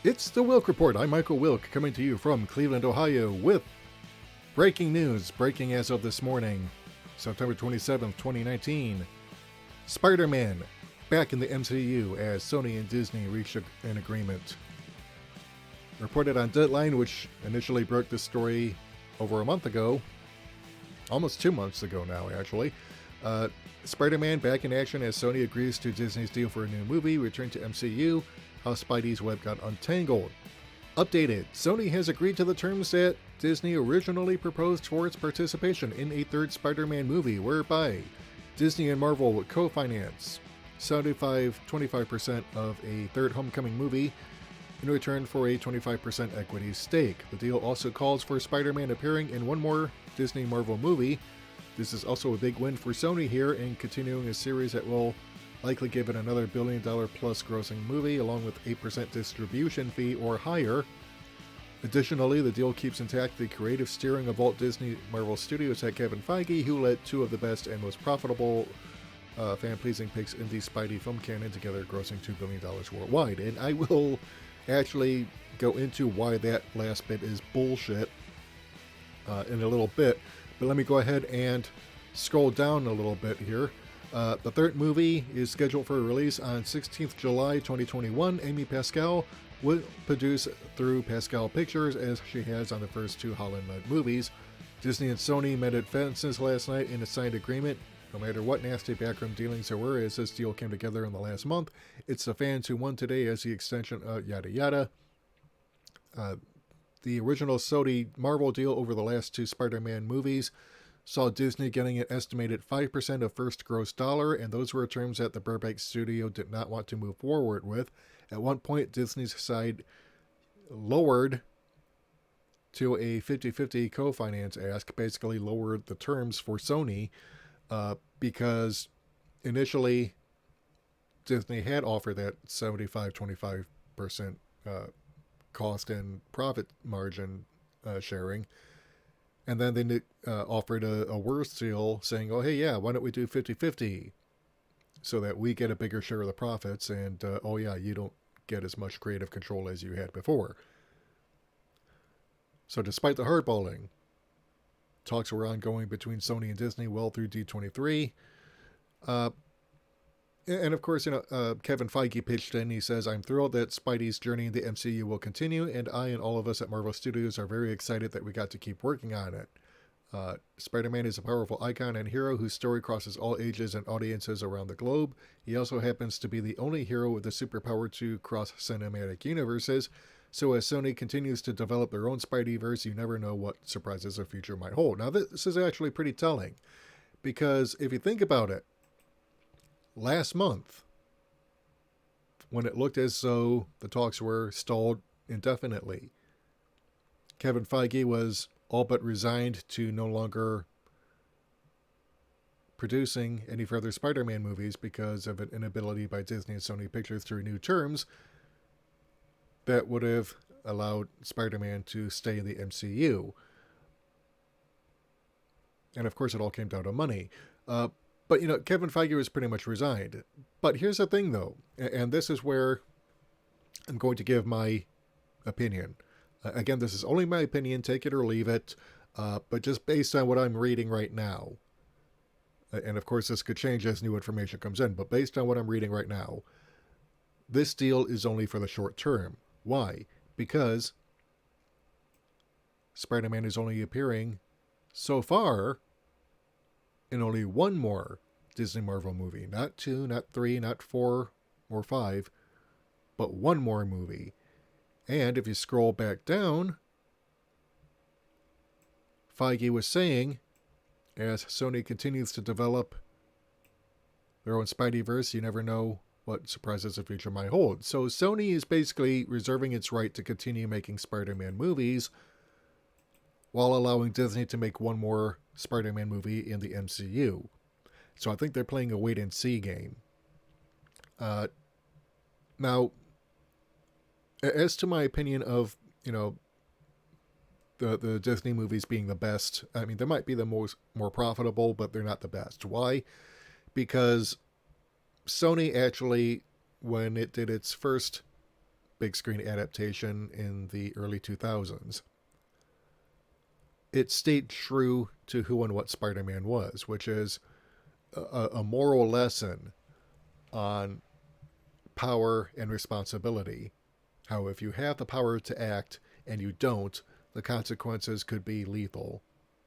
It's the Wilk Report. I'm Michael Wilk, coming to you from Cleveland, Ohio, with breaking news, breaking as of this morning, September 27th, 2019. Spider-Man back in the MCU as Sony and Disney reached an agreement. Reported on Deadline, which initially broke this story over a month ago, almost 2 months ago now, actually. Spider-Man back in action as Sony agrees to Disney's deal for a new movie, return to MCU, how Spidey's web got untangled. Updated, Sony has agreed to the terms that Disney originally proposed for its participation in a third Spider-Man movie, whereby Disney and Marvel would co-finance 25% of a third Homecoming movie in return for a 25% equity stake. The deal also calls for Spider-Man appearing in one more Disney Marvel movie. This is also a big win for Sony here in continuing a series that will likely give it another $1 billion plus grossing movie, along with 8% distribution fee or higher. Additionally, the deal keeps intact the creative steering of Walt Disney Marvel Studios head Kevin Feige, who led two of the best and most profitable fan-pleasing picks in the Spidey film canon, together grossing $2 billion worldwide. And I will actually go into why that last bit is bullshit in a little bit, but let me go ahead and scroll down a little bit here. The third movie is scheduled for release on 16th July 2021. Amy Pascal will produce through Pascal Pictures, as she has on the first two Holland-led movies. Disney and Sony met at fences last night in a signed agreement. No matter what nasty backroom dealings there were, as this deal came together in the last month, it's the fans who won today as the extension of yada yada. The original Sony Marvel deal over the last two Spider-Man movies saw Disney getting an estimated 5% of first gross dollar, and those were terms that the Burbank studio did not want to move forward with. At one point, Disney's side lowered to a 50-50 co-finance ask, basically lowered the terms for Sony, because initially Disney had offered that 75-25% cost and profit margin sharing. And then they offered a worse deal saying, oh, hey, yeah, why don't we do 50-50 so that we get a bigger share of the profits and, oh, yeah, you don't get as much creative control as you had before. So despite the hardballing, talks were ongoing between Sony and Disney well through D23. And of course, Kevin Feige pitched in. He says, I'm thrilled that Spidey's journey in the MCU will continue, and I and all of us at Marvel Studios are very excited that we got to keep working on it. Spider-Man is a powerful icon and hero whose story crosses all ages and audiences around the globe. He also happens to be the only hero with the superpower to cross cinematic universes. So as Sony continues to develop their own Spideyverse, you never know what surprises the future might hold. Now, this is actually pretty telling, because if you think about it, last month, when it looked as though the talks were stalled indefinitely, Kevin Feige was all but resigned to no longer producing any further Spider-Man movies because of an inability by Disney and Sony Pictures to renew terms that would have allowed Spider-Man to stay in the MCU. And of course, it all came down to money. But, Kevin Feige was pretty much resigned. But here's the thing, though, and this is where I'm going to give my opinion. Again, this is only my opinion, take it or leave it, but just based on what I'm reading right now, and of course this could change as new information comes in, but based on what I'm reading right now, this deal is only for the short term. Why? Because Spider-Man is only appearing so far in only one more Disney Marvel movie. Not 2, not 3, not 4 or 5, but one more movie. And if you scroll back down, Feige was saying, as Sony continues to develop their own Spideyverse, you never know what surprises the future might hold. So Sony is basically reserving its right to continue making Spider-Man movies while allowing Disney to make one more Spider-Man movie in the MCU. So I think they're playing a wait-and-see game. Now, as to my opinion of, the Disney movies being the best, I mean, they might be the more profitable, but they're not the best. Why? Because Sony actually, when it did its first big screen adaptation in the early 2000s. It stayed true to who and what Spider-Man was, which is a moral lesson on power and responsibility. How if you have the power to act and you don't, the consequences could be lethal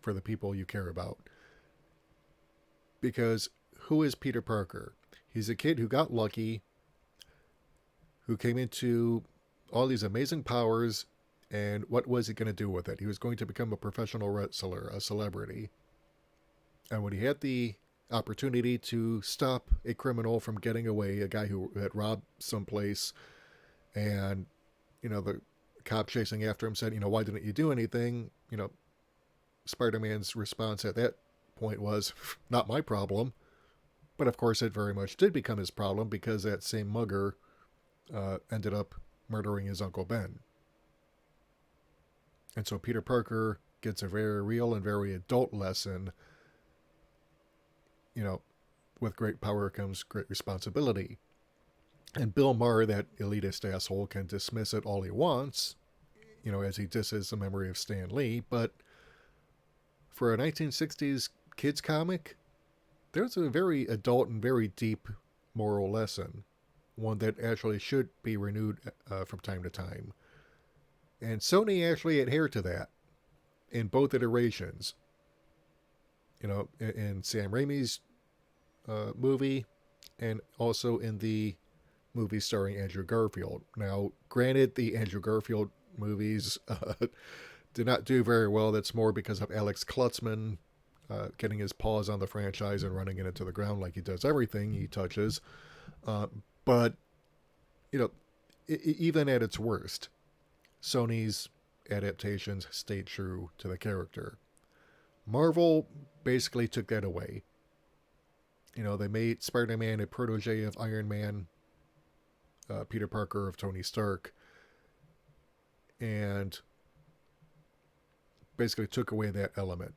for the people you care about. Because who is Peter Parker? He's a kid who got lucky, who came into all these amazing powers, and what was he going to do with it? He was going to become a professional wrestler, a celebrity. And when he had the opportunity to stop a criminal from getting away, a guy who had robbed someplace, and, the cop chasing after him said, why didn't you do anything? Spider-Man's response at that point was, not my problem. But of course it very much did become his problem, because that same mugger ended up murdering his Uncle Ben. And so Peter Parker gets a very real and very adult lesson. With great power comes great responsibility. And Bill Maher, that elitist asshole, can dismiss it all he wants, as he disses the memory of Stan Lee. But for a 1960s kids comic, there's a very adult and very deep moral lesson. One that actually should be renewed from time to time. And Sony actually adhered to that in both iterations. In Sam Raimi's movie, and also in the movie starring Andrew Garfield. Now, granted, the Andrew Garfield movies did not do very well. That's more because of Alex Klutzman getting his paws on the franchise and running it into the ground like he does everything he touches. But, even at its worst, Sony's adaptations stayed true to the character. Marvel basically took that away. They made Spider-Man a protege of Iron Man, Peter Parker of Tony Stark, and basically took away that element.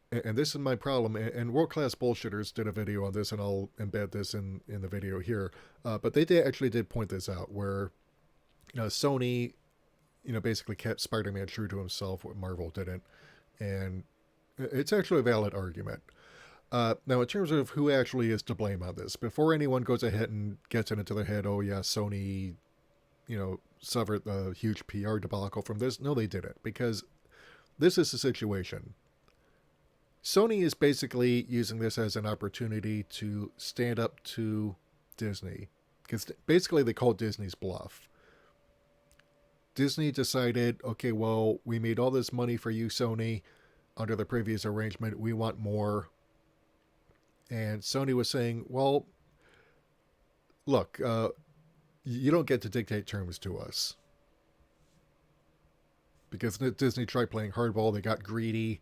And this is my problem, and World Class Bullshitters did a video on this, and I'll embed this in the video here, but they actually did point this out, where Sony, basically kept Spider-Man true to himself, what Marvel didn't, and it's actually a valid argument. Now, in terms of who actually is to blame on this, before anyone goes ahead and gets it into their head, oh yeah, Sony, suffered a huge PR debacle from this. No, they didn't, because this is the situation. Sony is basically using this as an opportunity to stand up to Disney, because basically they called Disney's bluff. Disney decided, okay, well, we made all this money for you, Sony, under the previous arrangement. We want more. And Sony was saying, well, look, you don't get to dictate terms to us. Because Disney tried playing hardball, they got greedy.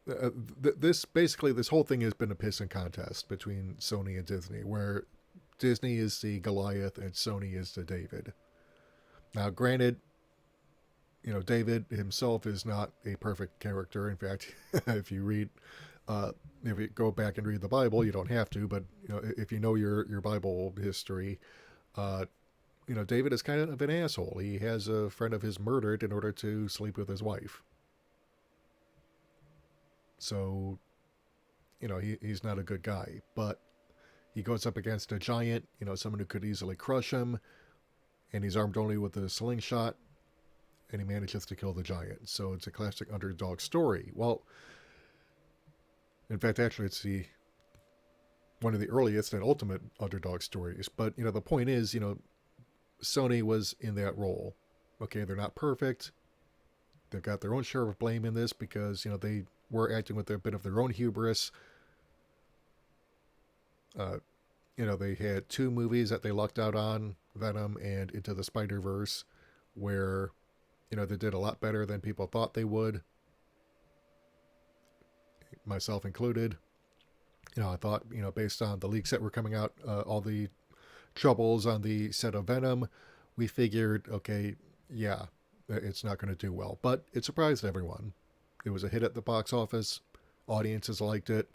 This whole thing has been a pissing contest between Sony and Disney, where Disney is the Goliath and Sony is the David. Now, granted, David himself is not a perfect character. In fact, if you go back and read the Bible, you don't have to, but if you know your Bible history, David is kind of an asshole. He has a friend of his murdered in order to sleep with his wife. So, he's not a good guy, but he goes up against a giant, someone who could easily crush him, and he's armed only with a slingshot, and he manages to kill the giant. So it's a classic underdog story. Well, in fact, actually, it's one of the earliest and ultimate underdog stories. But, the point is, Sony was in that role. Okay, they're not perfect. They've got their own share of blame in this because, they were acting with a bit of their own hubris. They had two movies that they lucked out on, Venom and Into the Spider-Verse, where, they did a lot better than people thought they would. Myself included. I thought, based on the leaks that were coming out, all the troubles on the set of Venom, we figured, okay, yeah, it's not going to do well. But it surprised everyone. It was a hit at the box office. Audiences liked it.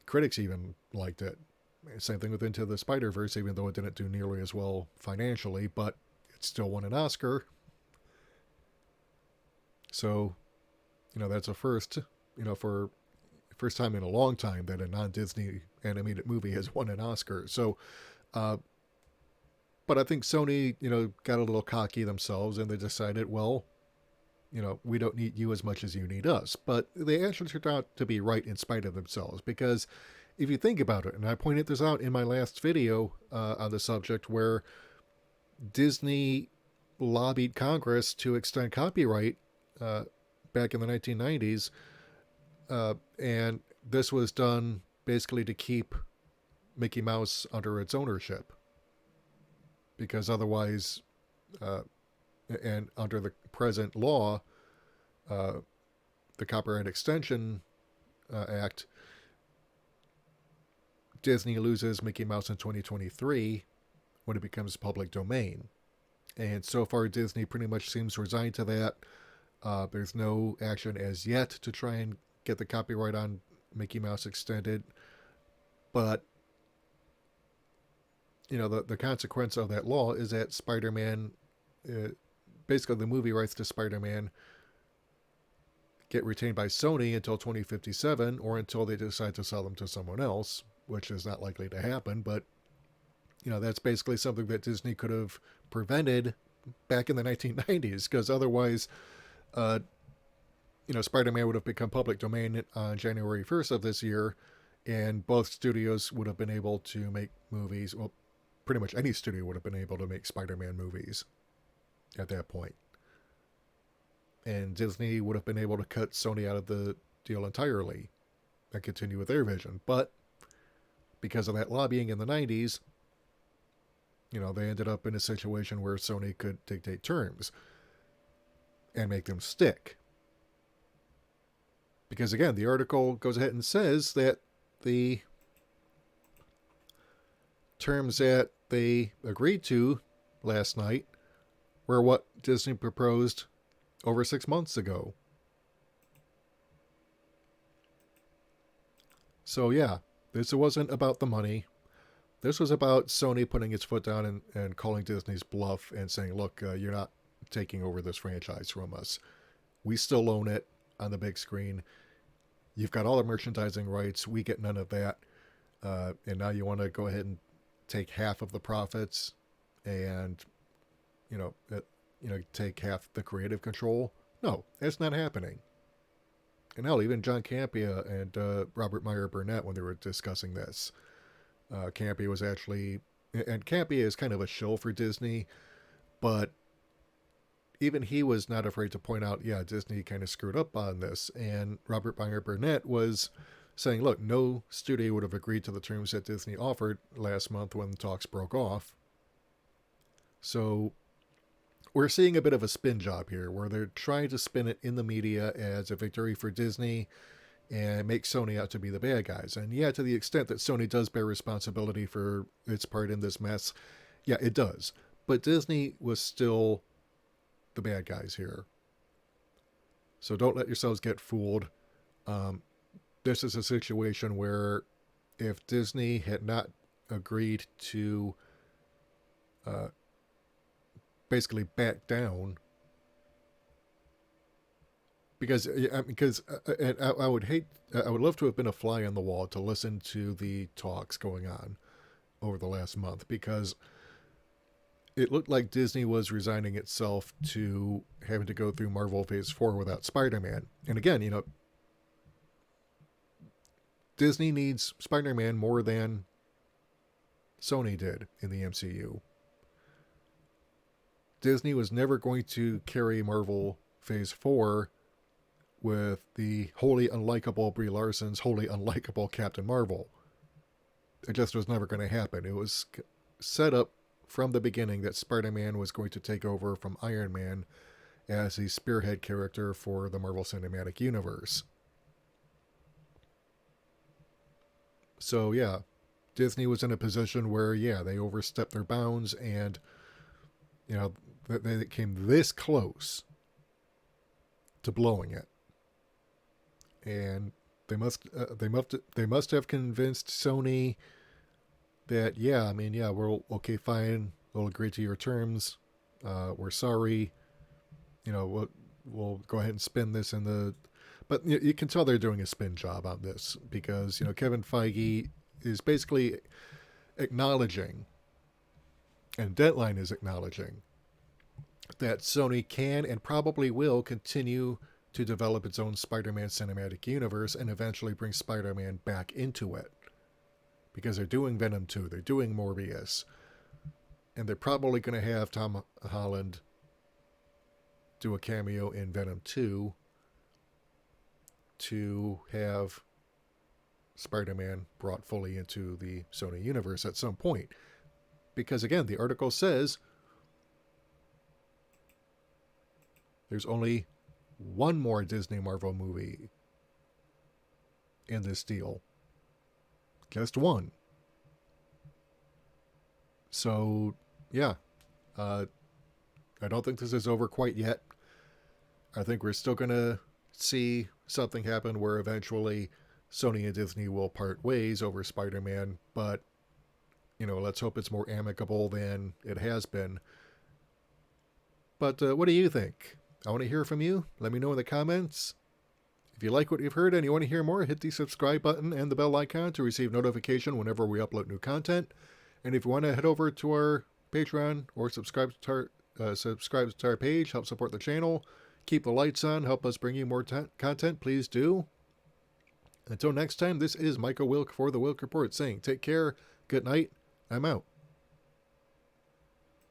Critics even liked it. Same thing with Into the Spider-Verse, even though it didn't do nearly as well financially, but it still won an Oscar. So, that's a first, for first time in a long time that a non-Disney animated movie has won an Oscar. So, uh, but I think Sony, got a little cocky themselves and they decided, well, we don't need you as much as you need us. But they actually turned out to be right in spite of themselves, because if you think about it, and I pointed this out in my last video on the subject, where Disney lobbied Congress to extend copyright back in the 1990s, and this was done basically to keep Mickey Mouse under its ownership, because otherwise, and under the present law, the Copyright Extension Act, Disney loses Mickey Mouse in 2023 when it becomes public domain. And so far, Disney pretty much seems resigned to that. There's no action as yet to try and get the copyright on Mickey Mouse extended. But, the consequence of that law is that Spider-Man, basically the movie rights to Spider-Man, get retained by Sony until 2057, or until they decide to sell them to someone else, which is not likely to happen. But, that's basically something that Disney could have prevented back in the 1990s, because otherwise, Spider-Man would have become public domain on January 1st of this year, and both studios would have been able to make movies. Well, pretty much any studio would have been able to make Spider-Man movies at that point. And Disney would have been able to cut Sony out of the deal entirely and continue with their vision. But because of that lobbying in the 90s, they ended up in a situation where Sony could dictate terms and make them stick. Because again, the article goes ahead and says that the terms that they agreed to last night were what Disney proposed over 6 months ago. So yeah, this wasn't about the money. This was about Sony putting its foot down and calling Disney's bluff and saying, look, you're not taking over this franchise from us. We still own it on the big screen. You've got all the merchandising rights. We get none of that. And now you want to go ahead and take half of the profits and, take half the creative control. No, that's not happening. And hell, even John Campea and Robert Meyer Burnett, when they were discussing this, Campea was actually, and Campea is kind of a shill for Disney, but even he was not afraid to point out, yeah, Disney kind of screwed up on this. And Robert Meyer Burnett was saying, look, no studio would have agreed to the terms that Disney offered last month when the talks broke off. So we're seeing a bit of a spin job here, where they're trying to spin it in the media as a victory for Disney and make Sony out to be the bad guys. And yeah, to the extent that Sony does bear responsibility for its part in this mess, yeah, it does. But Disney was still the bad guys here. So don't let yourselves get fooled. This is a situation where if Disney had not agreed to basically back down, because I would love to have been a fly on the wall to listen to the talks going on over the last month, because it looked like Disney was resigning itself to having to go through Marvel Phase 4 without Spider-Man. And again, Disney needs Spider-Man more than Sony did in the MCU. Disney was never going to carry Marvel Phase 4 with the wholly unlikable Brie Larson's wholly unlikable Captain Marvel. It just was never going to happen. It was set up from the beginning that Spider-Man was going to take over from Iron Man as the spearhead character for the Marvel Cinematic Universe. So yeah, Disney was in a position where, yeah, they overstepped their bounds, and they came this close to blowing it. And they must have convinced Sony that, yeah, I mean, yeah, we'll, okay, fine, we'll agree to your terms. We're sorry. We'll go ahead and spin this in the. But you can tell they're doing a spin job on this because, Kevin Feige is basically acknowledging, and Deadline is acknowledging, that Sony can and probably will continue to develop its own Spider-Man cinematic universe and eventually bring Spider-Man back into it. Because they're doing Venom 2, they're doing Morbius, and they're probably going to have Tom Holland do a cameo in Venom 2 to have Spider-Man brought fully into the Sony universe at some point. Because again, the article says there's only one more Disney Marvel movie in this deal. Just one. So, yeah. I don't think this is over quite yet. I think we're still going to see something happen where eventually Sony and Disney will part ways over Spider-Man, but, let's hope it's more amicable than it has been. But what do you think? I want to hear from you. Let me know in the comments. If you like what you've heard and you want to hear more, hit the subscribe button and the bell icon to receive notification whenever we upload new content. And if you want to head over to our Patreon or subscribe to our page, help support the channel, keep the lights on, help us bring you more content, please do. Until next time, this is Michael Wilk for the Wilk Report saying take care, good night, I'm out.